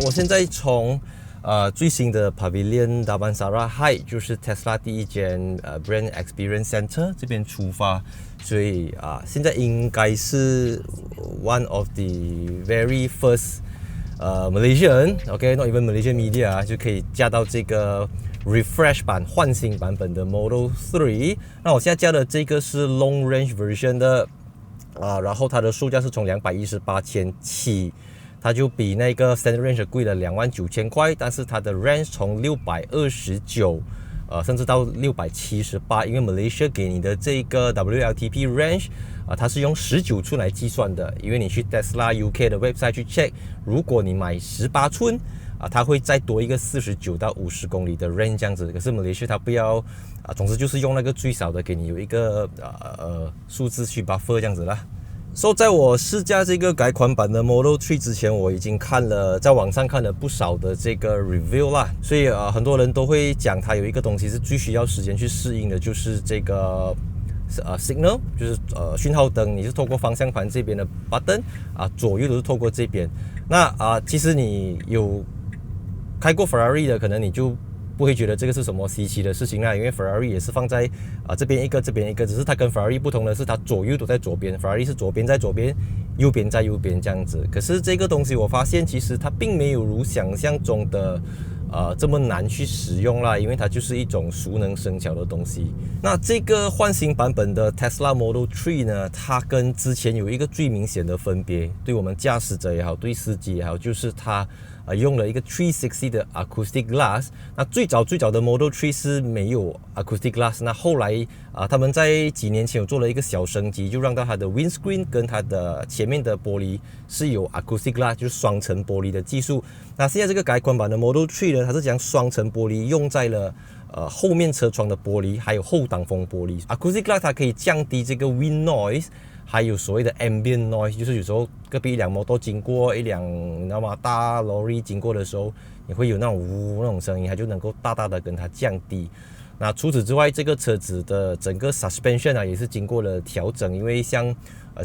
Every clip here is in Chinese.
我现在从最新的 Pavilion Damansara Heights， 就是 Tesla 第一间Brand Experience Center 这边出发，所以现在应该是 one of the very first Malaysian not even Malaysian media 就可以驾到这个 refresh 版焕新版本的 Model 3。那我现在驾的这个是 Long Range Version 的然后它的售价是从218千起。它就比那个 Standard Range 贵了29000块，但是它的 Range 从629甚至到678，因为 Malaysia 给你的这个 WLTP Range它是用19寸来计算的，因为你去 Tesla UK 的 website 去 check， 如果你买18寸它会再多一个49到50公里的 range 这样子，可是 Malaysia 它不要总之就是用那个最少的给你有一个数字去 buffer 这样子啦。在我试驾这个改款版的 Model 3之前，我已经在网上看了不少的这个 review 啦，所以很多人都会讲它有一个东西是最需要时间去适应的，就是这个signal， 就是讯号灯，你是透过方向盘这边的 button 左右都是透过这边。那其实你有开过 Ferrari 的，可能你就不会觉得这个是什么稀奇的事情啦，因为 Ferrari 也是放在这边一个这边一个，只是它跟 Ferrari 不同的是它左右都在左边， Ferrari 是左边在左边，右边在右边这样子。可是这个东西我发现其实它并没有如想象中的这么难去使用啦，因为它就是一种熟能生巧的东西。那这个换新版本的 Tesla Model 3呢，它跟之前有一个最明显的分别，对我们驾驶者也好，对司机也好，就是它用了一个360的 Acoustic Glass。 那最早的 Model 3是没有 Acoustic Glass， 那后来他们在几年前有做了一个小升级，就让到它的 Windscreen 跟它的前面的玻璃是有 Acoustic Glass， 就是双层玻璃的技术。那现在这个改款版的 Model 3呢，它是将双层玻璃用在了后面车窗的玻璃还有后挡风玻璃。 Acoustic Glass 它可以降低这个 wind noise，还有所谓的 ambient noise， 就是有时候隔壁一辆摩托经过，一辆你知道吗大 lorry 经过的时候，你会有那种呜那种声音，它就能够大大的跟它降低。那除此之外，这个车子的整个 suspension 也是经过了调整，因为像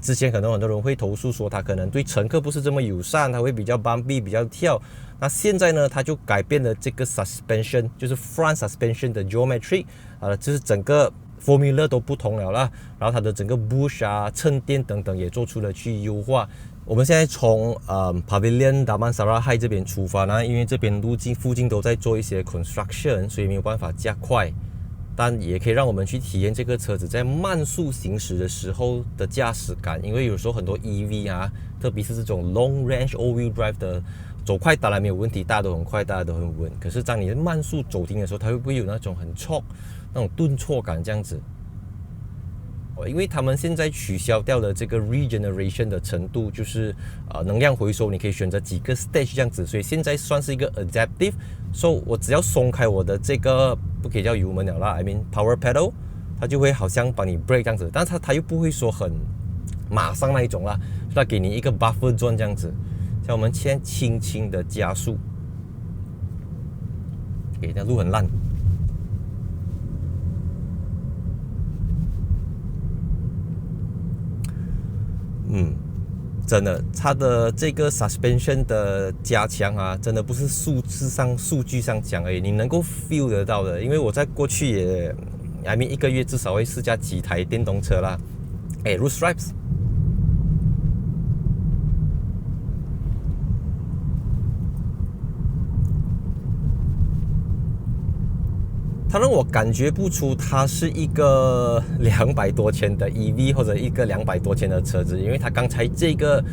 之前可能很多人会投诉说它可能对乘客不是这么友善，它会比较 bumpy 比较跳。那现在呢，它就改变了这个 suspension， 就是 front suspension 的 geometry， 就是整个formula 都不同了啦，然后它的整个 bush 衬垫等等也做出了去优化。我们现在从Pavilion Damansara Heights 这边出发呢，因为这边附近都在做一些 construction， 所以没有办法加快，但也可以让我们去体验这个车子在慢速行驶的时候的驾驶感。因为有时候很多 EV 特别是这种 long range all-wheel drive 的，走快当然没有问题，大家都很快，大家都很稳。可是当你慢速走停的时候，它会不会有那种很挫、那种顿挫感这样子？因为他们现在取消掉了这个 regeneration 的程度，就是能量回收，你可以选择几个 stage 这样子，所以现在算是一个 adaptive。我只要松开我的这个不可以叫油门了啦 ，I mean power pedal， 它就会好像帮你 brake 这样子，但是它又不会说很马上那一种啦，它给你一个 buffer zone 这样子。像我们先轻轻的加速，那路很烂。真的，它的这个 suspension 的加强真的不是数据上讲而已，你能够 feel 得到的。因为我在过去也 I mean 1个月至少会试驾几台电动车啦。Road Stripes， 它让我感觉不出它是一个200多千的 EV 或者一个200多千的车子，因为它刚才这个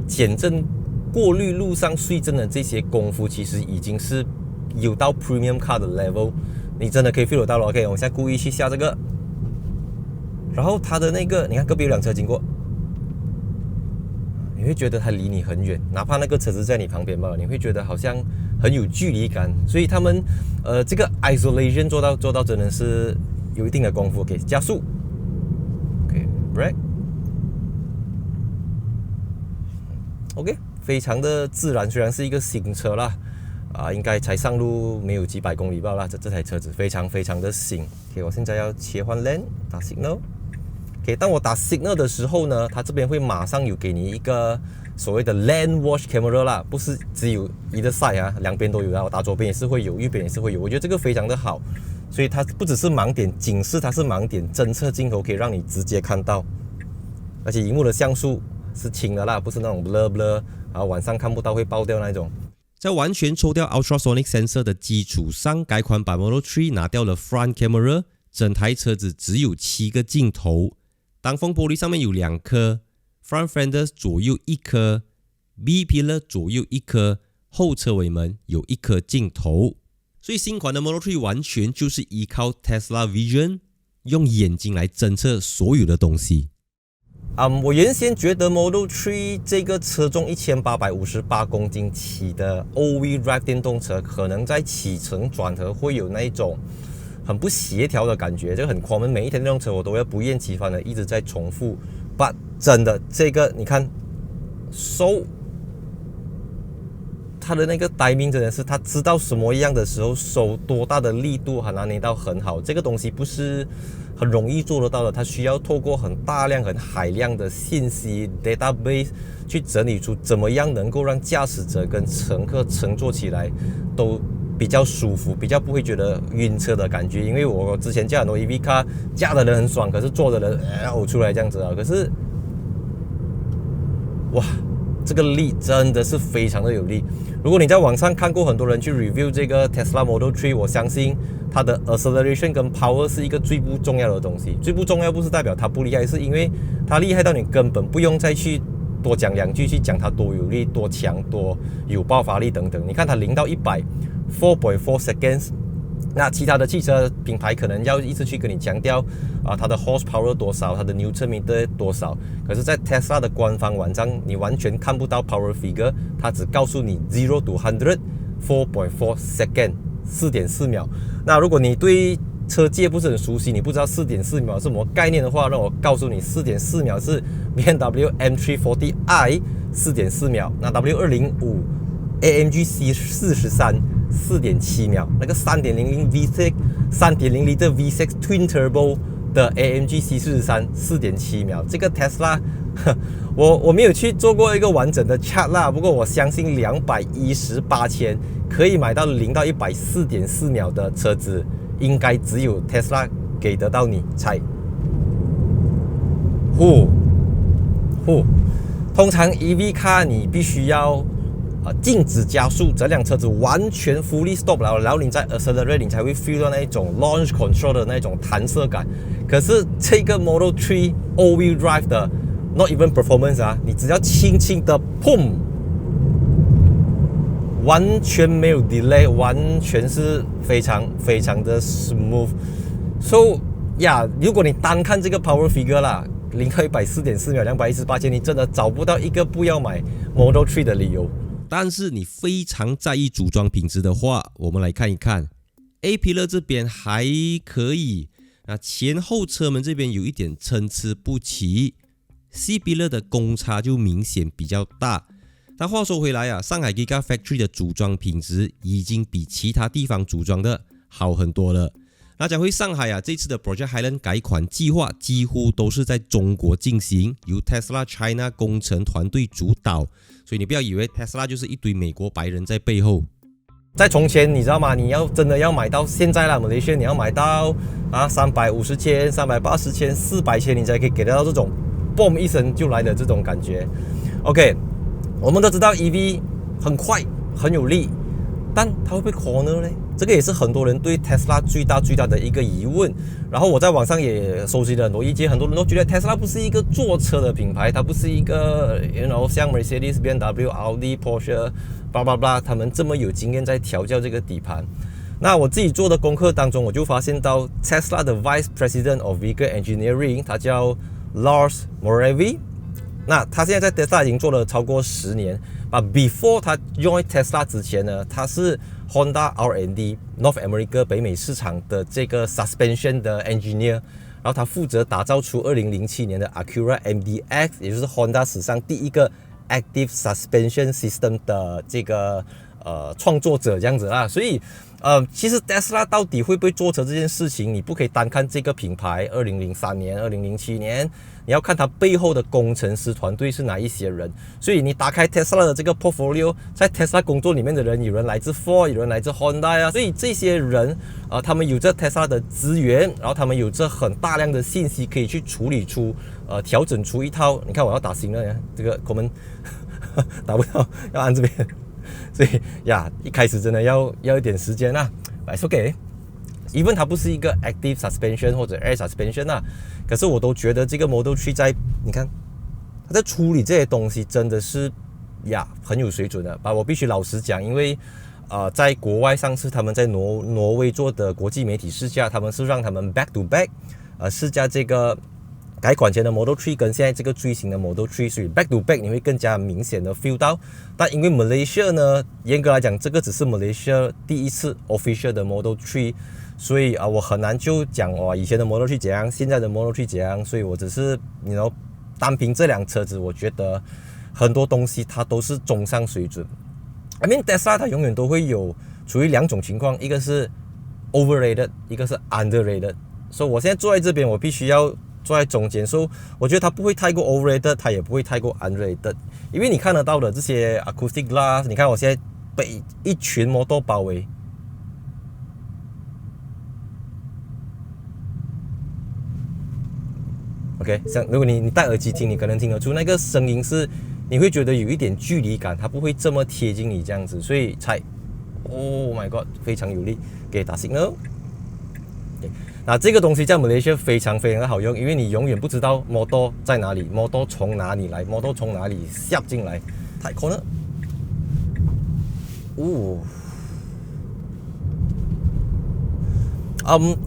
减震、过滤、路上税震的这些功夫，其实已经是有到 premium car 的 level， 你真的可以 feel 得到了。OK， 我现在故意去下这个，然后它的那个，你看隔壁有辆车经过，你会觉得它离你很远，哪怕那个车子在你旁边吧，你会觉得好像很有距离感。所以他们这个 isolation 做到真的是有一定的功夫。OK， 加速 ，OK brake， OK， 非常的自然。虽然是一个新车啦，应该才上路没有几百公里罢了。这台车子非常非常的新。OK， 我现在要切换 lane， 打 signal。OK， 当我打 signal 的时候呢，它这边会马上有给你一个所谓的 lane watch camera 啦，不是只有一个 side 啊，两边都有啊，我打左边也是会有，右边也是会有，我觉得这个非常的好，所以它不只是盲点警示，它是盲点侦测镜头，可以让你直接看到，而且荧幕的像素是轻的啦，不是那种 blur blur， 然后晚上看不到会爆掉那种。在完全抽掉 ultrasonic sensor 的基础上，改款版 Model 3拿掉了 front camera， 整台车子只有7个镜头，挡风玻璃上面有2颗，front fenders 左右1颗 ，B pillar 左右1颗，后车尾门有1颗镜头。所以新款的 Model 3完全就是依靠 Tesla Vision， 用眼睛来侦测所有的东西。我原先觉得 Model 3这个车重1858公斤起的 all-wheel drive 电动车，可能在起承转合会有那一种很不协调的感觉，这个很common，每一台电动车我都要不厌其烦的一直在重复。But 真的这个你看收他的那个timing真的是他知道什么样的时候收多大的力度，还拿捏到很好，这个东西不是很容易做得到的，它需要透过很大量很海量的信息 database 去整理出怎么样能够让驾驶者跟乘客乘坐起来都比较舒服，比较不会觉得晕车的感觉。因为我之前驾很多 EV car， 驾的人很爽，可是坐的人呕出来这样子啊。可是哇，这个力真的是非常的有力。如果你在网上看过很多人去 review 这个 Tesla Model 3， 我相信它的 acceleration 跟 power 是一个最不重要的东西。最不重要不是代表它不厉害，是因为它厉害到你根本不用再去多讲2句去讲它多有力、多强、多有爆发力等等。你看它0到100 4.4 seconds， 那其他的汽车品牌可能要一直去跟你强调它的 horsepower 多少，它的 Newton meter 多少。可是在 Tesla 的官方网站你完全看不到 power figure， 它只告诉你0 to 100 4.4 second， 4.4秒。那如果你对车界不是很熟悉，你不知道 4.4 秒是什么概念的话，让我告诉你 4.4 秒是 BMW M340i 4.4 秒，那 W205 AMG C43 4.7 秒，那个 3.00 V6 3.0 Liter V6 Twin Turbo 的 AMG C43 4.7 秒。这个 Tesla 我没有去做过一个完整的 chart 啦，不过我相信218千可以买到0到100 4.4 秒的车子，应该只有 Tesla 给得到你猜。通常 EV car 你必须要静止加速，这辆车子完全 fully stop 了，然后你再 accelerate， 你才会 feel 到那一种 launch control 的那种弹射感。可是这个 Model 3 all-wheel drive 的 not even performance 你只要轻轻的砰，完全没有 delay， 完全是非常非常的 smooth。So如果你单看这个 power figure 啦，0到100 4.4 秒218千，你真的找不到一个不要买 Model 3的理由。但是你非常在意组装品质的话，我们来看一看 A pillar 这边还可以，那前后车门这边有一点参差不齐。C pillar 的公差就明显比较大。但话说回来上海 Gigafactory 的组装品质已经比其他地方组装的好很多了。那讲回上海这次的 Project Highland 改款计划几乎都是在中国进行，由 Tesla China 工程团队主导，所以你不要以为 Tesla 就是一堆美国白人在背后。在从前你知道吗？你要真的要买到现在啦，马来西亚你要买到350千、380千、400千，你才可以给得到这种 boom 一声就来的这种感觉。OK， 我们都知道 EV 很快很有力，但它会不会 corner 呢？这个也是很多人对 Tesla 最大的一个疑问。然后我在网上也收集了很多意见，很多人都觉得 Tesla 不是一个坐车的品牌，它不是一个像 Mercedes、BMW、Audi、Porsche 他们这么有经验在调教这个底盘。那我自己做的功课当中，我就发现到 Tesla 的 Vice President of Vehicle Engineering， 他叫 Lars Moravi。那他现在在 Tesla 已经做了超过10年。Before 他 join Tesla 之前呢，他是 Honda R&D North America 北美市场的这个 suspension 的 engineer， 然后他负责打造出2007年的 Acura MDX， 也就是 Honda 史上第一个 Active Suspension System 的这个创作者这样子啦。所以其实 Tesla 到底会不会做车这件事情，你不可以单看这个品牌。2003年、2007年，你要看它背后的工程师团队是哪一些人。所以你打开 Tesla 的这个 portfolio， 在 Tesla 工作里面的人，有人来自 Ford， 有人来自 Honda 啊。所以这些人他们有着 Tesla 的资源，然后他们有着很大量的信息可以去处理出调整出一套。你看我要打新了，这个我们打不到，要按这边。所以一开始真的要一点时间But it's OK。Even 它不是一个 active suspension 或者 air suspension 可是我都觉得这个 Model 3在你看它在处理这些东西真的是很有水准的。我必须老实讲，因为在国外上次他们在挪威做的国际媒体试驾，他们是让他们 back to back 试驾这个改款前的 Model 3跟现在这个最新的 Model 3，所以 back to back 你会更加明显的 feel 到。但因为 Malaysia 呢，严格来讲，这个只是 Malaysia 第一次 official 的 Model 3，所以我很难就讲以前的 Model 3怎样，现在的 Model 3怎样，所以我只是单凭这辆车子，我觉得很多东西它都是中上水准。I mean Tesla 它永远都会有处于两种情况，一个是 overrated， 一个是 underrated。所以我现在坐在这边，我必须要坐在中间，所以我觉得它不会太过 overrated， 它也不会太过 underrated， 因为你看得到的这些 acoustic glass， 你看我现在被一群摩托包围。OK， 像如果你戴耳机听，你可能听得出那个声音是，你会觉得有一点距离感，它不会这么贴近你这样子，所以才 ，Oh my God， 非常有力，给打 signal。那这个东西在马来西亚非常非常的好用，因为你永远不知道摩托在哪里，摩托从哪里来，摩托从哪里下进来。太 corner，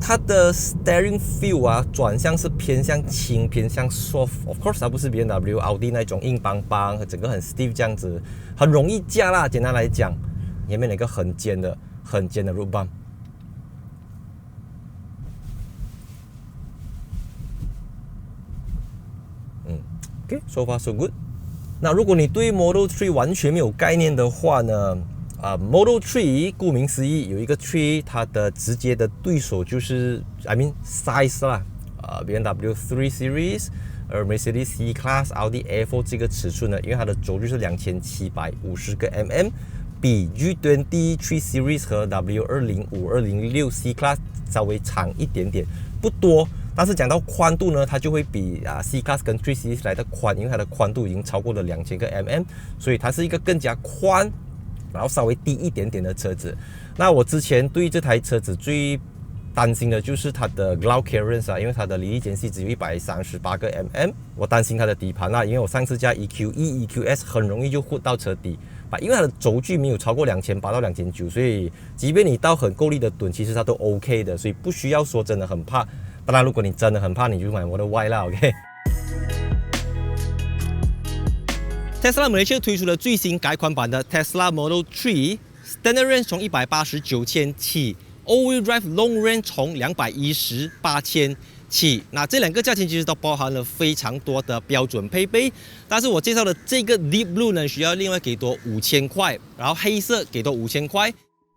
它的 steering feel 转向是偏向轻，偏向 soft。Of course， 它不是 BMW、Audi 那种硬邦邦，整个很 stiff 这样子，很容易驾啦。简单来讲，前面有一个很尖的 road bump。OK， so far so good。那如果你对 Model 3完全没有概念的话呢，Model 3顾名思义有一个 3， 它的直接的对手就是size 啦，BMW 3 Series， Mercedes C-Class、Audi A4 这个尺寸呢，因为它的轴距是2750个 mm， 比 G20 3 Series 和 W205、206 C-Class 稍微长一点点，不多。但是讲到宽度呢，它就会比C-Class 跟3 Series 来的宽，因为它的宽度已经超过了2000个 mm， 所以它是一个更加宽，然后稍微低一点点的车子。那我之前对这台车子最担心的就是它的 ground clearance 因为它的离地间隙只有138个 mm， 我担心它的底盘因为我上次加 EQE、EQS 很容易就混到车底，因为它的轴距没有超过2800到2900，所以即便你到很够力的蹲，其实它都 OK 的，所以不需要说真的很怕。当然，如果你真的很怕，你就买我的 Y 啦 ，OK。Tesla Malaysia 推出了最新改款版的 Tesla Model 3 ，Standard Range 从189千起 ，All-Wheel Drive Long Range 从218千起。那这两个价钱其实都包含了非常多的标准配备，但是我介绍的这个 Deep Blue 呢，需要另外给多5000块，然后黑色给多5000块。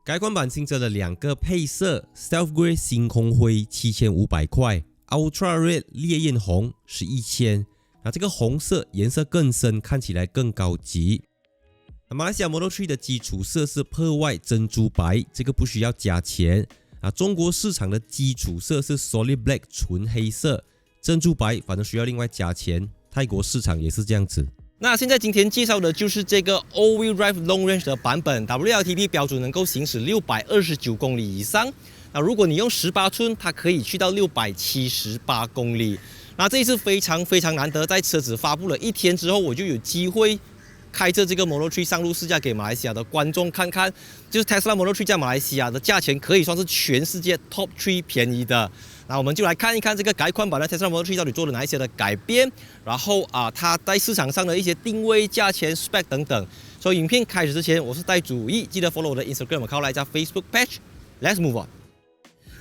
改款版新增了2个配色 ，Stealth Grey 星空灰7500块 ，Ultra Red 烈焰红11,000。那这个红色颜色更深，看起来更高级。那马来西亚 Model 3的基础色是 Pearl White 珍珠白，这个不需要加钱。中国市场的基础色是 Solid Black 纯黑色，珍珠白反正需要另外加钱。泰国市场也是这样子。那现在今天介绍的就是这个 All-Wheel Drive Long Range 的版本 ，WLTP 标准能够行驶629公里以上。那如果你用18寸，它可以去到678公里。那这一次非常非常难得，在车子发布了1天之后，我就有机会开着这个 Model 3上路试驾给马来西亚的观众看看，就是 Tesla Model 3在马来西亚的价钱可以算是全世界 Top 3便宜的。那我们就来看一看这个改款版的 Tesla Model 3到底做了哪一些的改变，然后它在市场上的一些定位、价钱、spec 等等。所以影片开始之前，我是戴主义，记得 follow 我的 Instagram account 来加 Facebook page。Let's move on。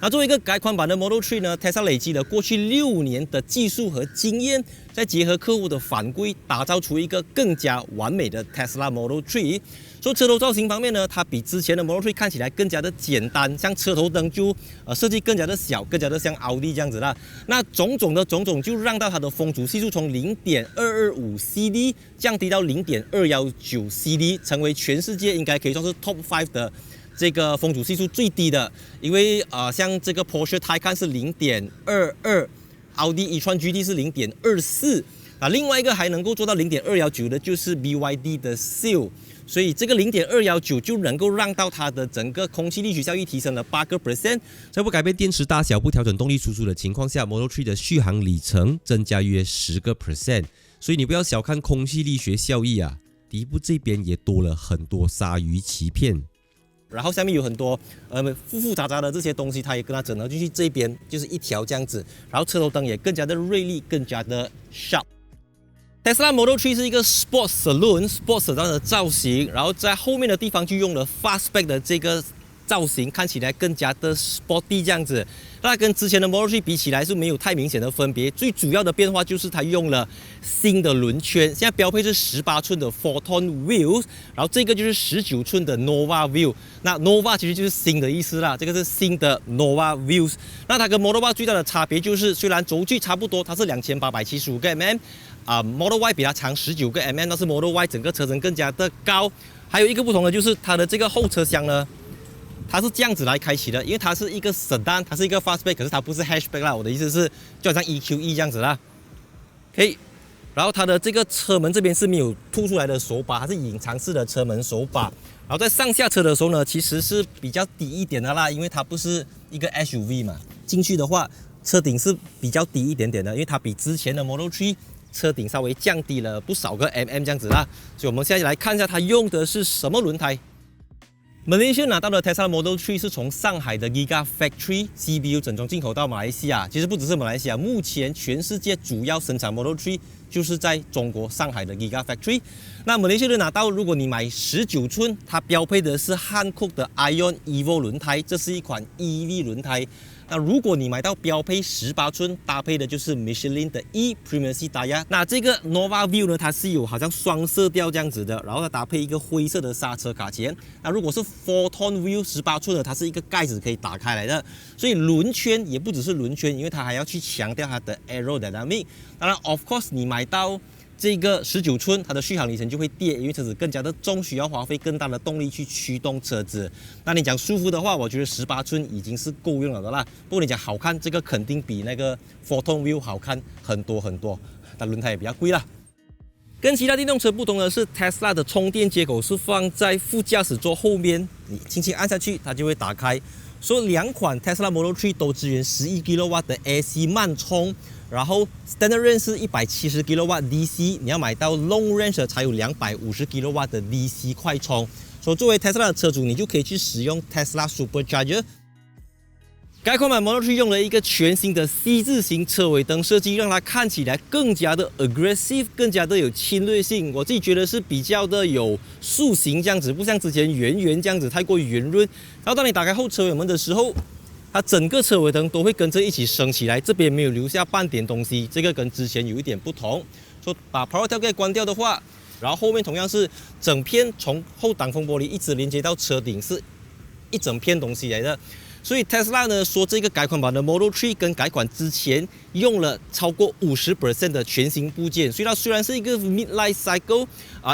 那作为一个改款版的 Model 3呢 ，Tesla 累积了过去6年的技术和经验，再结合客户的反馈，打造出一个更加完美的 Tesla Model 3。说车头造型方面呢，它比之前的 Model 3看起来更加的简单，像车头灯就设计更加的小，更加的像奥迪这样子啦。那种种就让到它的风阻系数从0.225 CD 降低到0.219 CD， 成为全世界应该可以算是 Top 5的这个风阻系数最低的。因为像这个 Porsche Taycan 是0.22， 奥迪e-tron GT 是0.24，另外一个还能够做到0.219的就是 BYD 的 Seal。所以这个0.219就能够让到它的整个空气力学效益提升了8%。在不改变电池大小、不调整动力输出的情况下 ，Model 3的续航里程增加约10%。所以你不要小看空气力学效益啊，底部这边也多了很多鲨鱼鳍片。然后下面有很多复杂的这些东西，它也跟它整合进去，这边就是一条这样子。然后车头灯也更加的锐利，更加的 sharp。Tesla Model 3是一个 Sport Saloon、Sport Sedan 的造型，然后在后面的地方就用了 Fastback 的这个造型，看起来更加的 sporty 这样子。那跟之前的 Model 3比起来是没有太明显的分别，最主要的变化就是它用了新的轮圈，现在标配是18寸的 Forton Wheels， 然后这个就是19寸的 Nova Wheel。那 Nova 其实就是新的意思啦，这个是新的 Nova Wheels。那它跟 Model Y 最大的差别就是，虽然轴距差不多，它是2875个 mm。Model Y 比它长19个 mm， 但是 Model Y 整个车身更加的高。还有一个不同的就是它的这个后车厢呢，它是这样子来开启的，因为它是一个 Sedan， 它是一个 Fastback， 可是它不是 Hatchback 啦。我的意思是，就好像 EQE 这样子啦。OK， 然后它的这个车门这边是没有凸出来的手把，它是隐藏式的车门手把。然后在上下车的时候呢，其实是比较低一点的啦，因为它不是一个 SUV 嘛。进去的话，车顶是比较低一点点的，因为它比之前的 Model 3车顶稍微降低了不少个 mm 这样子啦，所以我们现在来看一下它用的是什么轮胎。Malaysia 拿到的 Tesla Model 3是从上海的 Gigafactory CBU 整装进口到马来西亚。其实不只是马来西亚，目前全世界主要生产 Model 3就是在中国上海的 Gigafactory。那Malaysia拿到，如果你买19寸，它标配的是汉库的 Ion Evo 轮胎，这是一款 EV 轮胎。那如果你买到标配18寸，搭配的就是 Michelin 的 E-Primacy Tire。那这个 Nova View 呢，它是有好像双色调这样子的，然后它搭配一个灰色的刹车卡钳。那如果是 Forton View 18寸的，它是一个盖子可以打开来的，所以轮圈也不只是轮圈，因为它还要去强调它的 Aerodynamic。当然 ，of course 你买到这个19寸，它的续航里程就会跌，因为车子更加的重，需要花费更大的动力去驱动车子。那你讲舒服的话，我觉得18寸已经是够用了的啦。不过你讲好看，这个肯定比那个 Forton View 好看很多很多，但轮胎也比较贵啦。跟其他电动车不同的是 ，Tesla 的充电接口是放在副驾驶座后面，你轻轻按下去，它就会打开。所以两款 Tesla Model 3都支援11 kW 的 AC 慢充。然后 Standard Range 是170 kW DC， 你要买到 Long Range 才有250 kW 的 DC 快充。所以作为 Tesla 的车主，你就可以去使用 Tesla Supercharger。该款版 Model 3用了一个全新的 C 字形车尾灯设计，让它看起来更加的 aggressive， 更加的有侵略性。我自己觉得是比较的有塑形这样子，不像之前圆圆这样子太过圆润。然后当你打开后车尾门的时候，它整个车尾灯都会跟着一起升起来，这边没有留下半点东西，这个跟之前有一点不同。说把 Power Tailgate 关掉的话，然后后面同样是整片从后挡风玻璃一直连接到车顶，是一整片东西来的。所以 Tesla 呢说这个改款版的 Model 3跟改款之前用了超过 50% 的全新部件，所以它虽然是一个 Mid-Life Cycle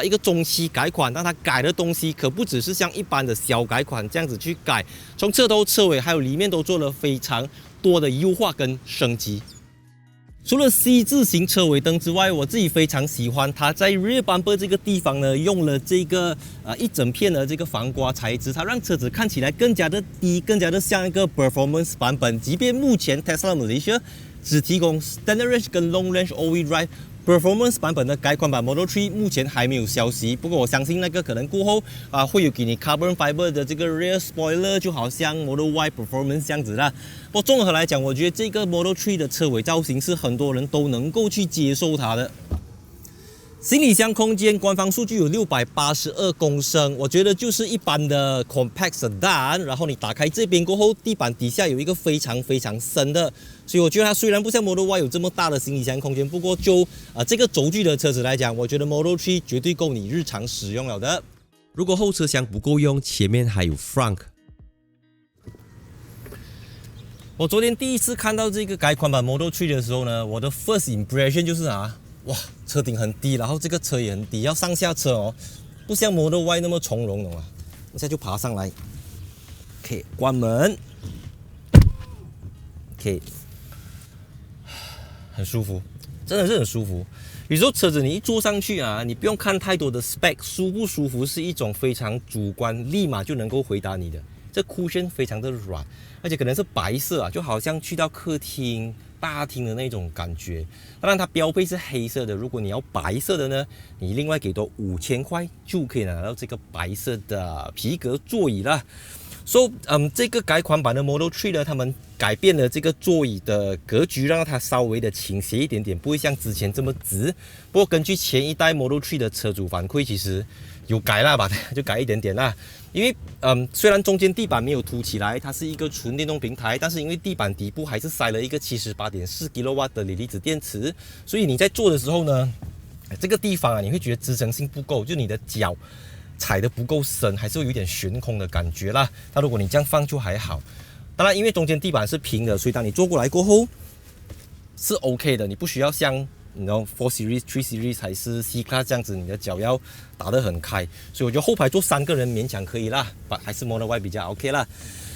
一个中期改款，但它改的东西可不只是像一般的小改款这样子去改，从车头、车尾还有里面都做了非常多的优化跟升级。除了 C 字形车尾灯之外，我自己非常喜欢它在 rear bumper 这个地方呢，用了这个一整片的这个防刮材质，它让车子看起来更加的低，更加的像一个 performance 版本。即便目前 Tesla Malaysia 只提供 Standard Range 跟 Long Range All-Wheel Drive。Performance 版本的改款版 Model 3目前还没有消息，不过我相信那个可能过后会有给你 Carbon Fiber 的这个 Rear Spoiler， 就好像 Model Y Performance 这样子啦。不过综合来讲，我觉得这个 Model 3的车尾造型是很多人都能够去接受它的。行李箱空间官方数据有682公升，我觉得就是一般的 compact sedan。然后你打开这边过后，地板底下有一个非常深的，所以我觉得它虽然不像 Model Y 有这么大的行李箱空间，不过就这个轴距的车子来讲，我觉得 Model 3绝对够你日常使用了的。如果后车厢不够用，前面还有 frunk。我昨天第一次看到这个改款版 Model 3的时候呢，我的 first impression 就是哇，车顶很低，然后这个车也很低，要上下车哦，不像 Model Y 那么从容，懂吗？一下就爬上来。OK， 关门。OK， 很舒服，真的是很舒服。有时候车子你一坐上去你不用看太多的 spec， 舒不舒服是一种非常主观，立马就能够回答你的。这 cushion 非常的软，而且可能是白色就好像去到客厅、大厅的那种感觉。当然它标配是黑色的，如果你要白色的呢，你另外给多5000块就可以拿到这个白色的皮革座椅了。这个改款版的 Model 3呢，他们改变了这个座椅的格局，让它稍微的倾斜一点点，不会像之前这么直。不过根据前一代 Model 3的车主反馈，其实有改啦吧，就改一点点啦。因为虽然中间地板没有凸起来，它是一个纯电动平台，但是因为地板底部还是塞了一个78.4 kW 的锂离子电池，所以你在坐的时候呢，这个地方你会觉得支撑性不够，就你的脚踩得不够深，还是会有点悬空的感觉啦。那如果你这样放就还好。当然，因为中间地板是平的，所以当你坐过来过后是 OK 的，你不需要像4 Series、3 Series 还是 C Class 这样子，你的脚要打得很开。所以我觉得后排坐3个人勉强可以啦，还是 Model Y 比较 OK 啦。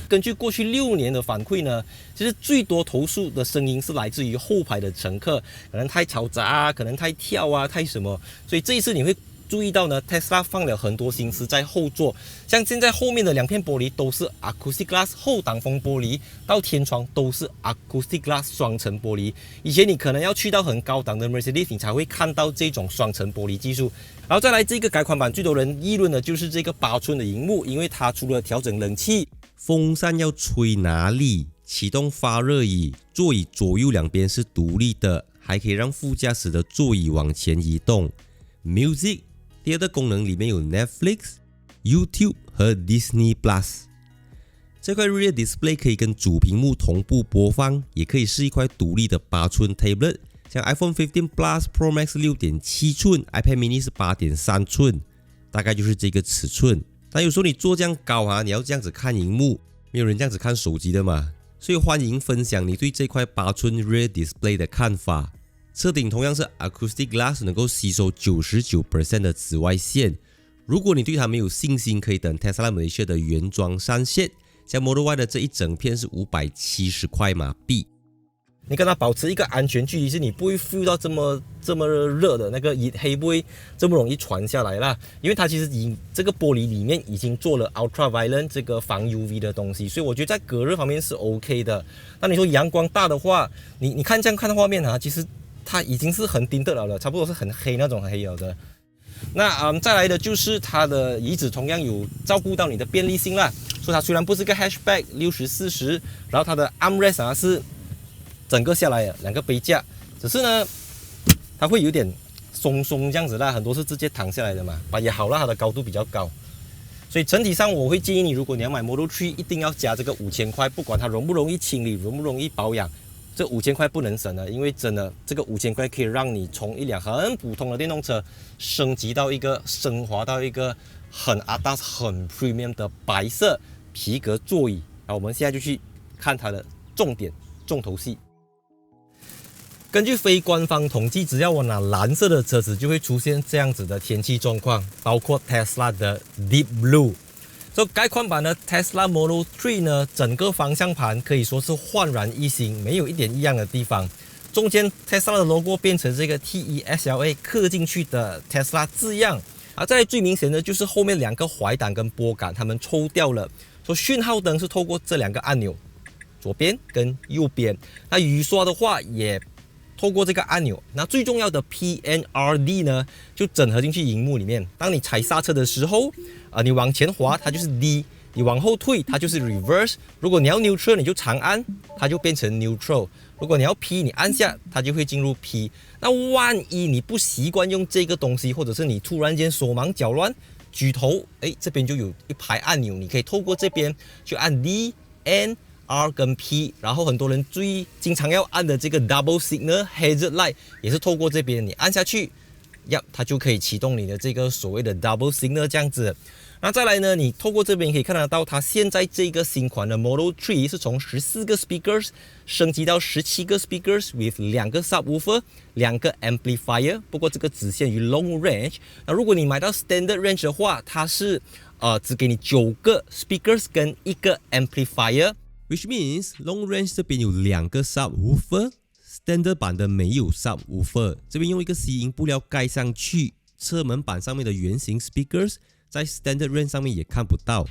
根据过去6年的反馈呢，其实最多投诉的声音是来自于后排的乘客，可能太嘈杂可能太跳太什么。所以这一次你会注意到呢 ，Tesla 放了很多心思在后座，像现在后面的2片玻璃都是 Acoustic Glass 后挡风玻璃，到天窗都是 Acoustic Glass 双层玻璃。以前你可能要去到很高档的 Mercedes， 你才会看到这种双层玻璃技术。然后再来这个改款版最多人议论的就是这个8寸的荧幕，因为它除了调整冷气，风扇要吹哪里，启动发热椅，座椅左右两边是独立的，还可以让副驾驶的座椅往前移动。Music第二个功能里面有 Netflix、YouTube 和 Disney Plus。这块 Rear Display 可以跟主屏幕同步播放，也可以是一块独立的8寸 Tablet， 像 iPhone 15 Plus Pro Max 6.7寸 ，iPad Mini 是8.3寸，大概就是这个尺寸。但有时候你坐这样高你要这样子看荧幕，没有人这样子看手机的嘛，所以欢迎分享你对这块8寸 Rear Display 的看法。车顶同样是 Acoustic Glass， 能够吸收 99% 的紫外线。如果你对它没有信心，可以等 Tesla Malaysia 的原装上线。像 Model Y 的这一整片是570块马币。你跟它保持一个安全距离，是你不会 feel 到这么热的那个热黑不会这么容易传下来啦。因为它其实这个玻璃里面已经做了 Ultraviolet 这个防 UV 的东西，所以我觉得在隔热方面是 OK 的。那你说阳光大的话，你看这样看的画面其实它已经是很丁特了，差不多是很黑那种很黑了的。那再来的就是它的椅子同样有照顾到你的便利性啦。所以它虽然不是个 hatchback 60/40，然后它的 armrest是整个下来2个杯架，只是呢它会有点松这样子啦，很多是直接躺下来的嘛，也好啦，它的高度比较高。所以整体上我会建议你，如果你要买 Model 3，一定要加这个5000块，不管它容不容易清理，容不容易保养。这5000块不能省了，因为真的这个5000块可以让你从一辆很普通的电动车升华到一个很ADAS很 premium 的白色皮革座椅。我们现在就去看它的重头戏。根据非官方统计，只要我拿蓝色的车子就会出现这样子的天气状况，包括 Tesla 的 Deep Blue。改款版的 Tesla Model 3呢，整个方向盘可以说是焕然一新，没有一点异样的地方。中间 Tesla 的 logo 变成这个 TESLA 刻进去的 Tesla 字样。再来最明显的就是后面2个怀档跟拨杆，它们抽掉了。讯号灯是透过这2个按钮，左边跟右边。那雨刷的话也透过这个按钮。那最重要的 PNRD 呢，就整合进去荧幕里面。当你踩刹车的时候，你往前滑它就是 D，你往后退，它就是 reverse。如果你要 neutral，你就长按，它就变成 neutral。如果你要 P， 你按下，它就会进入 P。那万一你不习惯用这个东西，或者是你突然间手忙脚乱，举头，这边就有一排按钮，你可以透过这边去按 D、N、R 跟 P。然后很多人最经常要按的这个 double signal hazard light 也是透过这边，你按下去，它就可以启动你的这个所谓的 double signal 这样子。那再来呢，你透过这边可以看得到，它现在这个新款的 Model 3是从14个 speakers 升级到17个 speakers with 2个 subwoofer、2个 amplifier。不过这个只限于 long range。那如果你买到 standard range 的话，它是只给你9个 speakers 跟1个 amplifier。Which means long range 这边有2个 subwoofer。Standard 版的没有 subwoofer， 这边用一个吸音布料盖上去，车门板上面的圆形 speakers 在 Standard range 上面也看不到。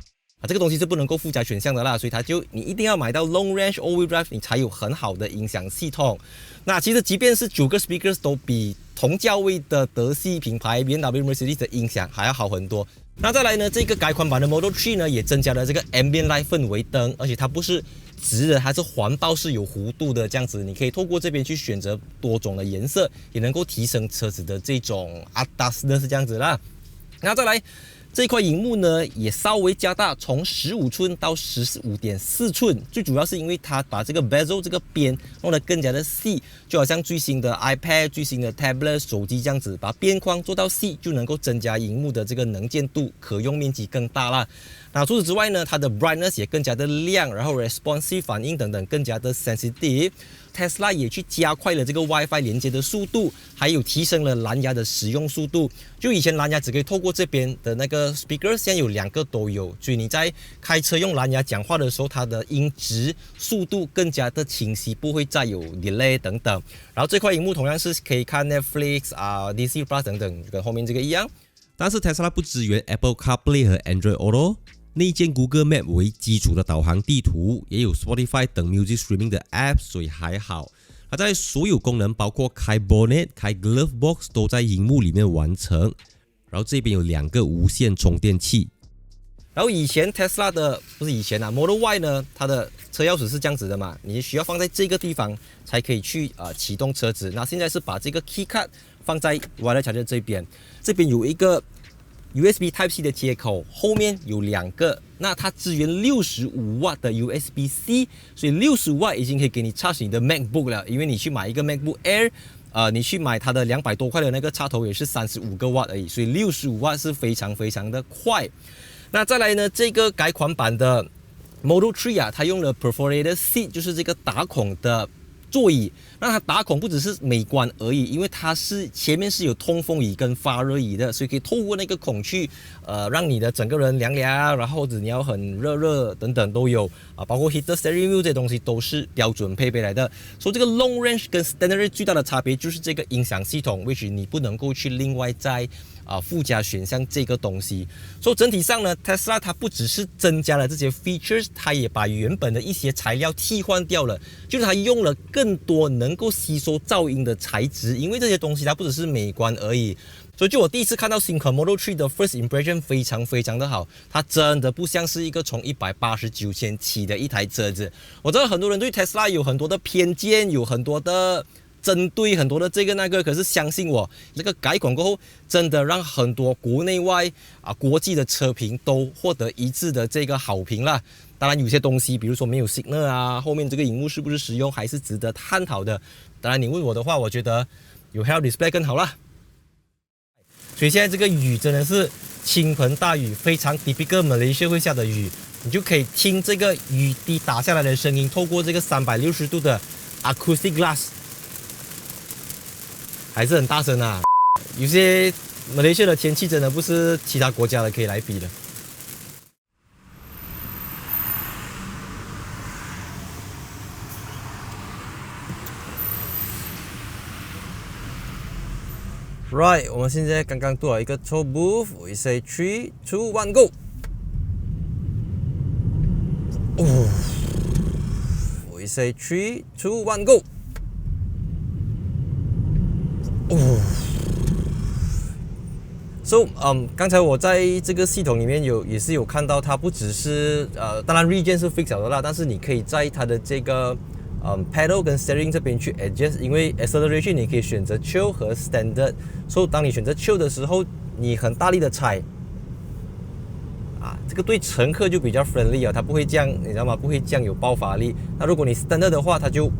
这个东西是不能够附加选项的啦，所以你一定要买到 long range all-wheel drive， 你才有很好的音响系统。那其实即便是9个 speakers 都比同价位的德系品牌 BMW、Mercedes 的音响还要好很多。那再来呢，这个改款版的 Model 3呢，也增加了这个 Ambient Light 氛围灯，而且它不是直的，它是环抱式有弧度的这样子，你可以透过这边去选择多种的颜色，也能够提升车子的这种 ADAS 的是这样子啦。那再来，这块荧幕呢也稍微加大，从15寸到15.4寸，最主要是因为它把这个 bezel 这个边弄得更加的细，就好像最新的 iPad、最新的 tablet 手机这样子，把边框做到细，就能够增加荧幕的这个能见度，可用面积更大啦。那除此之外呢，它的 brightness 也更加的亮，然后 responsive 反应等等更加的 sensitive。Tesla 也去加快了这个 WiFi 连接的速度，还有提升了蓝牙的使用速度。就以前蓝牙只可以透过这边的那个 speaker， 现在有2个都有，所以你在开车用蓝牙讲话的时候，它的音质速度更加的清晰，不会再有 delay 等等。然后这块荧幕同样是可以看 Netflix Disney Plus 等等，跟后面这个一样。但是 Tesla 不支援 Apple CarPlay 和 Android Auto。内建 Google Map 为基础的导航地图，也有 Spotify 等 Music Streaming 的 App， 所以还好。它在所有功能，包括开 Bonnet、开 Glove Box 都在荧幕里面完成。然后这边有2个无线充电器。然后以前 Tesla 的不是以前Model Y 呢，它的车钥匙是这样子的嘛，你需要放在这个地方才可以去启动车子。那现在是把这个 Key Card 放在 Wireless Charger 这边，这边有一个USB Type-C 的接口，后面有2个，那它支援65瓦的 USB-C， 所以65瓦已经可以给你 charge 你的 MacBook 了。因为你去买一个 MacBook Air，你去买它的200多块的那个插头也是35个瓦而已，所以65瓦是非常非常的快。那再来呢，这个改款版的 Model 3它用了 perforated seat， 就是这个打孔的座椅。那它打孔不只是美观而已，因为它是前面是有通风椅跟发热椅的，所以可以透过那个孔去让你的整个人凉凉，然后或者你要很热等等都有包括 heater steering wheel 这些东西都是标准配备来的。所以这个 long range 跟 standard range 最大的差别就是这个音响系统 which 你不能够去另外再附加选项这个东西。所以整体上呢 Tesla 它不只是增加了这些 features， 它也把原本的一些材料替换掉了，就是它用了更多能够吸收噪音的材质，因为这些东西它不只是美观而已。所以就我第一次看到新款 Model 3的 first impression 非常非常的好，它真的不像是一个从189千起的一台车子。我知道很多人对 Tesla 有很多的偏见，有很多的针对，很多的这个那个，可是相信我，这个改款过后，真的让很多国内外国际的车评都获得一致的这个好评啦。当然有些东西，比如说没有 signal 后面这个荧幕是不是实用，还是值得探讨的。当然你问我的话，我觉得有 Head-Up Display 更好啦。所以现在这个雨真的是倾盆大雨，非常 typical Malaysia 会下的雨，你就可以听这个雨滴打下来的声音，透过这个360度的 acoustic glass， 还是很大声啊。有些Malaysia的天气真的不是其他国家的可以来比的。Right， 我们现在刚刚到了一个 toll booth，we say 3, 2, 1, go。we say 3, 2, 1, go。So 刚才我在这个系统里面也是有看到，它不只是当然 region 是 fix 的啦，但是你可以在它的这个pedal 跟 steering 这边去 adjust， 因为 acceleration 你可以选择 chill 和 standard， 所以当你选择 chill 的时候，你很大力的踩。这个对乘客就比较 friendly 啊，它不会这样，你知道吗？不会这样有爆发力。那如果你 standard 的话，它就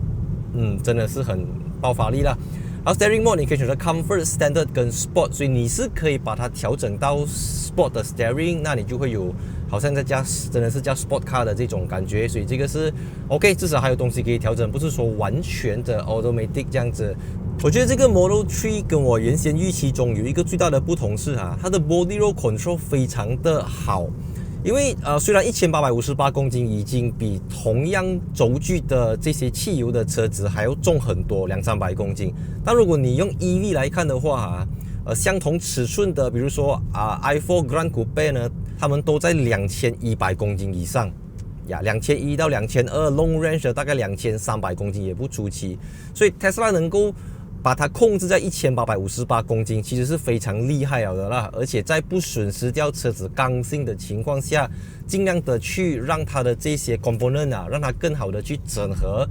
真的是很爆发力啦。然后 steering mode 你可以选择 comfort、standard 跟 sport， 所以你是可以把它调整到 sport 的 steering， 那你就会有好像在真的是驾 sport car 的这种感觉。所以这个是 OK， 至少还有东西可以调整，不是说完全的 automatic 这样子。我觉得这个 Model 3跟我原先预期中有一个最大的不同是它的 body roll control 非常的好。因为虽然1858公斤已经比同样轴距的这些汽油的车子还要重很多，200-300公斤，但如果你用 EV 来看的话相同尺寸的，比如说i4 Grand Coupe 呢，他们都在2100公斤以上，2100到2200 long range 的大概2300公斤也不出奇，所以 Tesla 能够把它控制在1858公斤，其实是非常厉害了的啦。而且在不损失掉车子刚性的情况下，尽量的去让它的这些 component 让它更好的去整合。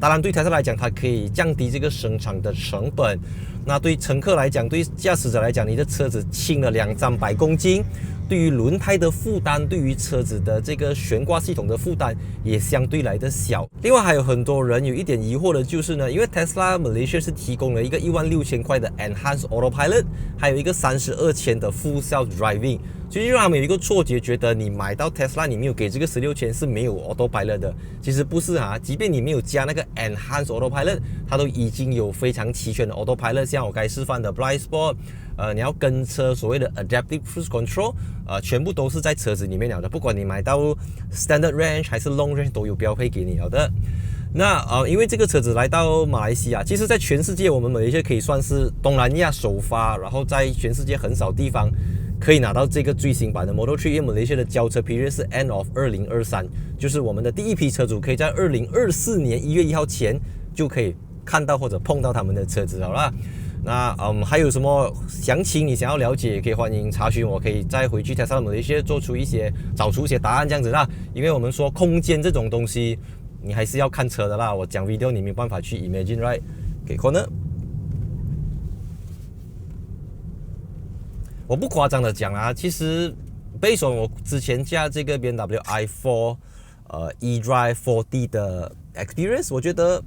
当然对Tesla来讲，它可以降低这个生产的成本。那对乘客来讲，对驾驶者来讲，你的车子轻了200-300公斤。对于轮胎的负担，对于车子的这个悬挂系统的负担也相对来的小。另外还有很多人有一点疑惑的就是呢，因为 Tesla Malaysia 是提供了一个16000块的 Enhanced Autopilot， 还有一个32000的 Full Self Driving， 所以就让他们有一个错觉，觉得你买到 Tesla 你没有给这个16000是没有 Autopilot 的。其实不是即便你没有加那个 Enhanced Autopilot， 它都已经有非常齐全的 Autopilot， 像我该示范的 Blind Spot。你要跟车所谓的 Adaptive Cruise Control， 全部都是在车子里面了的，不管你买到 Standard Range 还是 Long Range 都有标配给你了的。那因为这个车子来到马来西亚，其实在全世界我们马来西亚可以算是东南亚首发，然后在全世界很少地方可以拿到这个最新版的 Model 3， 因为马来西亚的交车 period 是 End of 2023，就是我们的第一批车主可以在2024年1月1号前就可以看到或者碰到他们的车子了啦。那还有什么详情你想要了解，也可以欢迎查询我，可以再回去 Tesla Malaysia 找出一些答案这样子啦。因为我们说空间这种东西，你还是要看车的啦。我讲 video 你没有办法去 imagine right？ 给 corner。我不夸张的讲其实 based on 我之前驾这个 BMW i4 eDrive 4D 的 experience， 我觉得。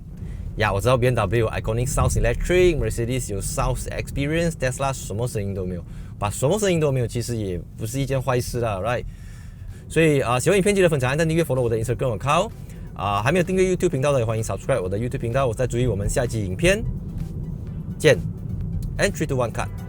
我知道 BMW 有 Iconic Sounds Electric， Mercedes 有 Sounds Experience， Tesla 什么声音都没有。把什么声音都没有，其实也不是一件坏事啦 ，right？ 所以喜欢影片记得分享、按赞、订阅 follow 我的 Instagram account。还没有订阅 YouTube 频道的，也欢迎 subscribe 我的 YouTube 频道。我再注意我们下期影片见。And 3, 2, 1 cut。